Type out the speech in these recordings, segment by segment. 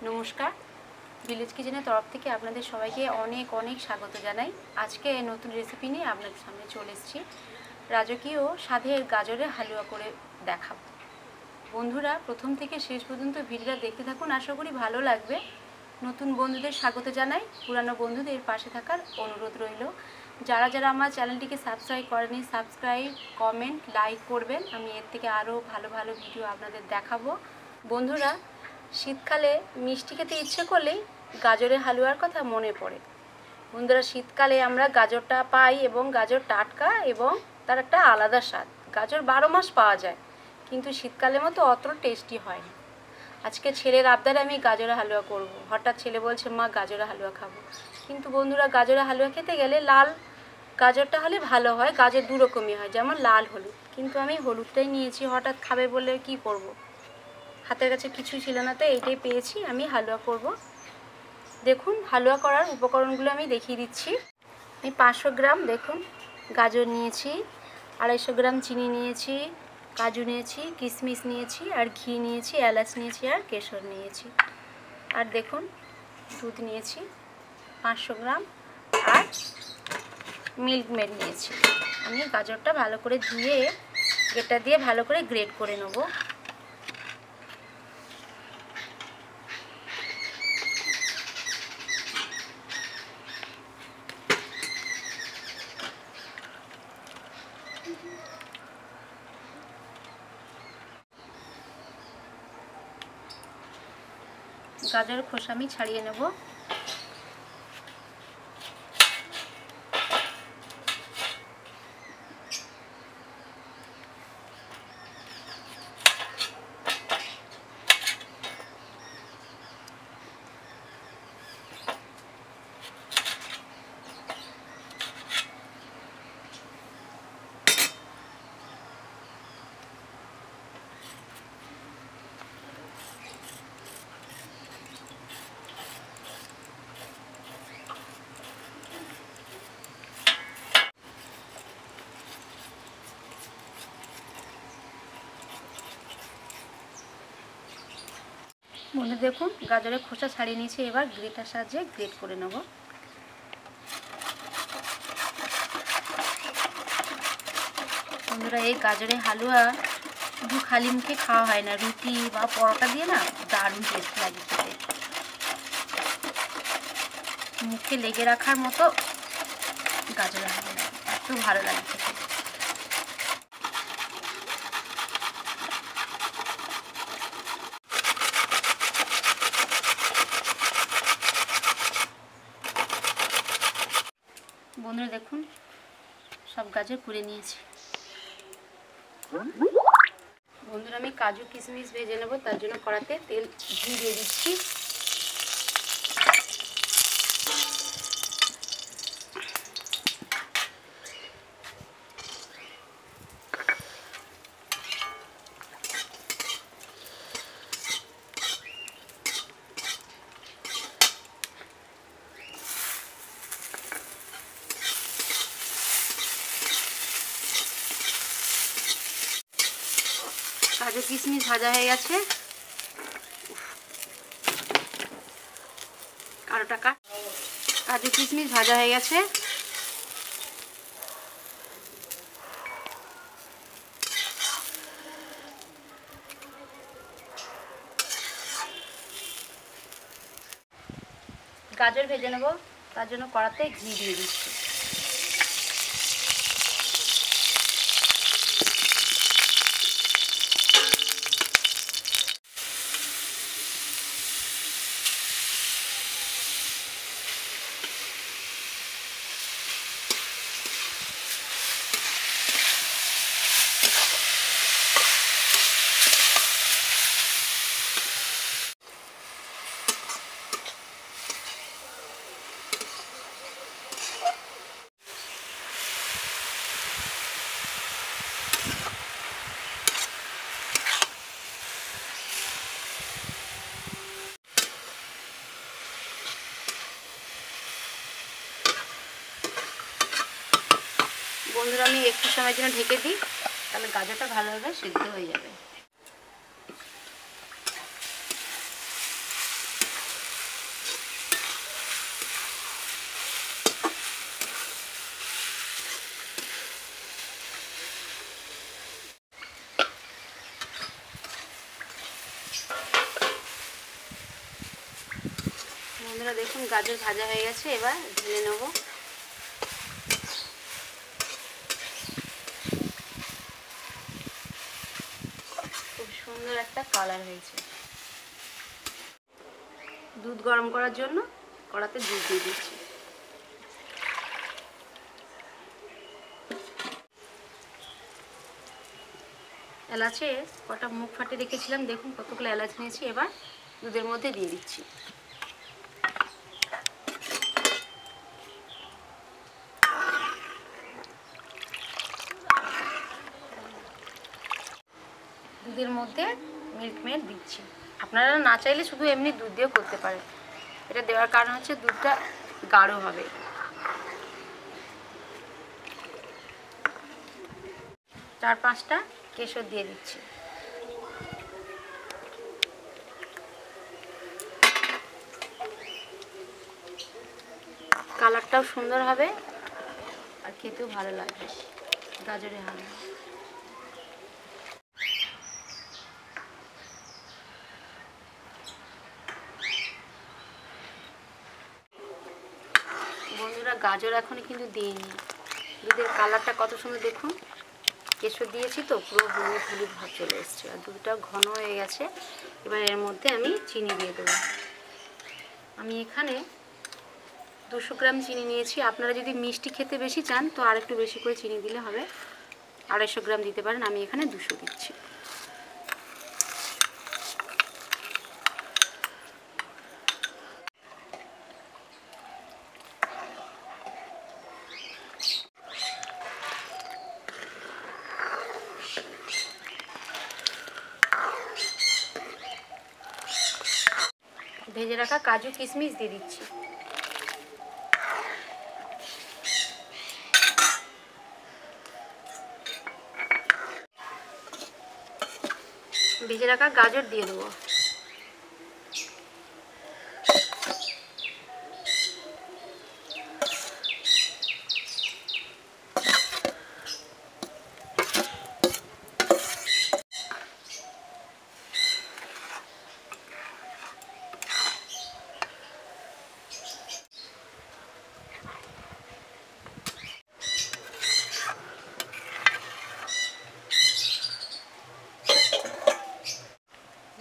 নমস্কার, ভিলেজ কিচেনের তরফ থেকে আপনাদের সবাইকে অনেক অনেক স্বাগত জানাই। আজকে নতুন রেসিপি নিয়ে আপনাদের সামনে চলে এসেছি। রাজকীয় স্বাদের গাজরের হালুয়া করে দেখাবো। বন্ধুরা প্রথম থেকে শেষ পর্যন্ত ভিডিওটা দেখতে থাকুন, আশা করি ভালো লাগবে। নতুন বন্ধুদের স্বাগত জানাই, পুরানো বন্ধুদের পাশে থাকার অনুরোধ রইল। যারা যারা আমার চ্যানেলটিকে সাবস্ক্রাইব করেনি, সাবস্ক্রাইব, কমেন্ট, লাইক করবেন। আমি এর থেকে আরও ভালো ভালো ভিডিও আপনাদের দেখাবো। বন্ধুরা, শীতকালে মিষ্টি খেতে ইচ্ছে করলেই গাজরের হালুয়ার কথা মনে পড়ে। বন্ধুরা, শীতকালে আমরা গাজরটা পাই এবং গাজর টাটকা এবং তার একটা আলাদা স্বাদ। গাজর 12 মাস পাওয়া যায়, কিন্তু শীতকালের মতো অত টেস্টি হয় না। আজকে ছেলের আবদারে আমি গাজরের হালুয়া করব। হঠাৎ ছেলে বলছে, মা গাজরের হালুয়া খাবো। কিন্তু বন্ধুরা, গাজরের হালুয়া খেতে গেলে লাল গাজরটা হলে ভালো হয়। গাজর দু রকমই হয়, যেমন লাল হলুদ, কিন্তু আমি হলুদটাই নিয়েছি। হঠাৎ খাবে বলে কি করব, হাতের কাছে কিছুই ছিল না, তো এইটাই পেয়েছি, আমি হালুয়া করব। দেখুন, হালুয়া করার উপকরণগুলো আমি দেখিয়ে দিচ্ছি। আমি 500 গ্রাম দেখুন গাজর নিয়েছি, 250 গ্রাম চিনি নিয়েছি, কাজু নিয়েছি, কিশমিশ নিয়েছি, আর ঘি নিয়েছি, এলাচ নিয়েছি, আর কেশর নিয়েছি। আর দেখুন দুধ নিয়েছি 500 গ্রাম, আর মিল্ক মেড নিয়েছি। আমি গাজরটা ভালো করে ধুয়ে গ্রেটার দিয়ে ভালো করে গ্রেট করে নেব। গাজরের খোসা আমি ছাড়িয়ে নেব। মনে দেখুন গাজরের খোসা ছাড়িয়ে নিয়েছি, এবার গ্রেটার সাহায্যে গ্রেট করে নেব। বন্ধুরা, এই গাজরের হালুয়া শুধু খালি মুখে খাওয়া হয় না, রুটি বা পরোটা দিয়ে না দারুণ টেস্ট লাগে খেতে। মুখে লেগে রাখার মতো গাজরের হালুয়া, এত ভালো লাগে খেতে। বন্ধুরা দেখুন, সব গাজর কুড়ে নিয়েছি। বন্ধুরা, আমি কাজু কিশমিশ ভেজে নেব, তার জন্য কড়াতে তেল ঘি দিয়ে দিচ্ছি। কাজু কিশমিশ ভাজা হয়ে গেছে। কাজু কিশমিশ ভাজা হয়ে গেছে। গাজর ভেজে নেব, তার জন্য কড়াতে ঘি দিয়ে দিচ্ছি। বন্ধুরা, আমি একটু সময়ের জন্য ঢেকে দিই, তাহলে গাজরটা ভালোভাবে সিদ্ধ হয়ে যাবে। বন্ধুরা দেখুন গাজর ভাজা হয়ে গেছে, এবার ঢেলে নেব। খুব সুন্দর একটা কালার হয়েছে। দুধ গরম করার জন্য কড়াতে দুধ দিয়ে দিচ্ছি। এলাচে কটা মুখ ফাটে রেখেছিলাম, দেখুন কতগুলো এলাচ নিয়েছি, এবার দুধের মধ্যে দিয়ে দিচ্ছি। দুধের মধ্যে মিল্ক মেড দিচ্ছি। আপনারা না চাইলে শুধু এমনি দুধ দিয়েও করতে পারেন। এটা দেওয়ার কারণ হচ্ছে দুধটা গাঢ় হবে। 4-5টা কেশর দিয়ে দিচ্ছি। কালারটাও সুন্দর হবে আর খেতেও ভালো লাগবে গাজরের হালুয়া। বন্ধুরা গাজর এখনই কিন্তু দিইনি। দুধের কালারটা কত সুন্দর দেখুন, কেশর দিয়েছি তো পুরো হলুদ হলুদ ভাব চলে এসছে আর দুধটা ঘন হয়ে গেছে। এবার এর মধ্যে আমি চিনি দিয়ে দেবো। আমি এখানে 200 গ্রাম চিনি নিয়েছি। আপনারা যদি মিষ্টি খেতে বেশি চান তো আর একটু বেশি করে চিনি দিলে হবে, 250 গ্রাম দিতে পারেন। আমি এখানে 200 দিচ্ছি। ভেজে রাখা কাজু কিশমিশ দিয়ে দিচ্ছি। ভেজে রাখা গাজর দিয়ে দেবো।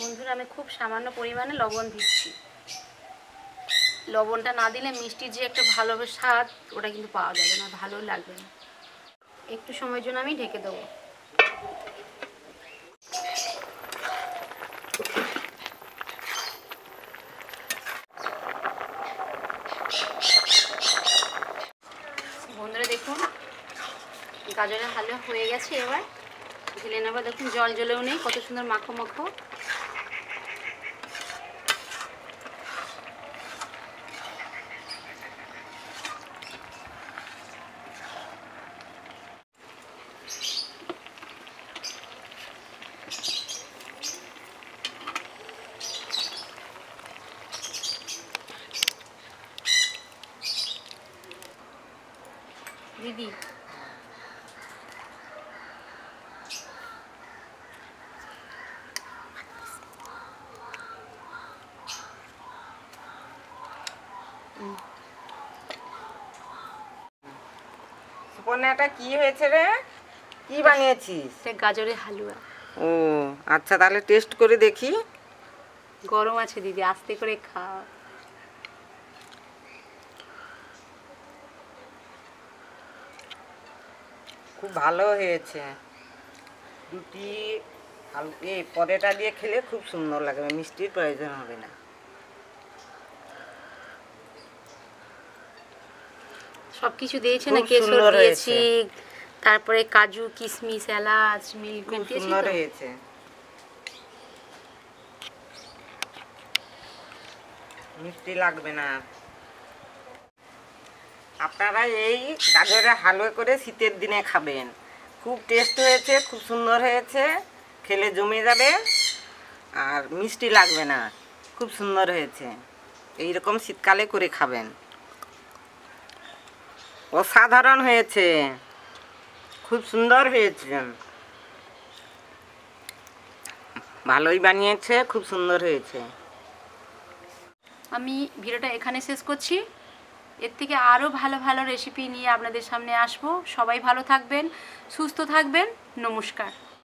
বন্ধুরা আমি খুব সামান্য পরিমাণে লবণ দিচ্ছি। লবণটা না দিলে মিষ্টির যে একটা ভালো স্বাদ ওটা কিন্তু পাওয়া যাবে না, ভালো লাগবে না। একটু সময়ের জন্য আমি ঢেকে দেবো। বন্ধুরা দেখুন গাজরের হালুয়া হয়ে গেছে। এবার ঢেলে নেবো। দেখুন জল জ্বলেও নেই, কত সুন্দর মাখো মাখো। দিদি সুপর্ণাটা কি হয়েছে রে? কি বানিয়েছিস? গাজরের হালুয়া। ও আচ্ছা, তাহলে টেস্ট করে দেখি। গরম আছে দিদি, আস্তে করে খাও। খুব ভালো হয়েছে। রুটি পরেটা দিয়ে খেলে খুব সুন্দর লাগবে, মিষ্টির প্রয়োজন হবে না। সবকিছু দিয়েছি না, খুব কেশর সুন্দর দিয়েছি, হয়েছে। তারপরে কাজু কিশমিশ এলাচ মিল্ক খুব দিয়েছি সুন্দর তো। হয়েছে। মিষ্টি লাগবে না। আপনারা এই গাজরের হালুয়া করে শীতের দিনে খাবেন, খুব টেস্ট হয়েছে, খুব সুন্দর হয়েছে, খেলে জমে যাবে আর মিষ্টি লাগবে না, খুব সুন্দর হয়েছে। এইরকম শীতকালে করে খাবেন, অসাধারণ হয়েছে, খুব সুন্দর হয়েছে, ভালোই বানিয়েছে, খুব সুন্দর হয়েছে। আমি ভিডিওটা এখানে শেষ করছি। এর থেকে আরও ভালো ভালো রেসিপি নিয়ে আপনাদের সামনে আসবো। সবাই ভালো থাকবেন, সুস্থ থাকবেন। নমস্কার।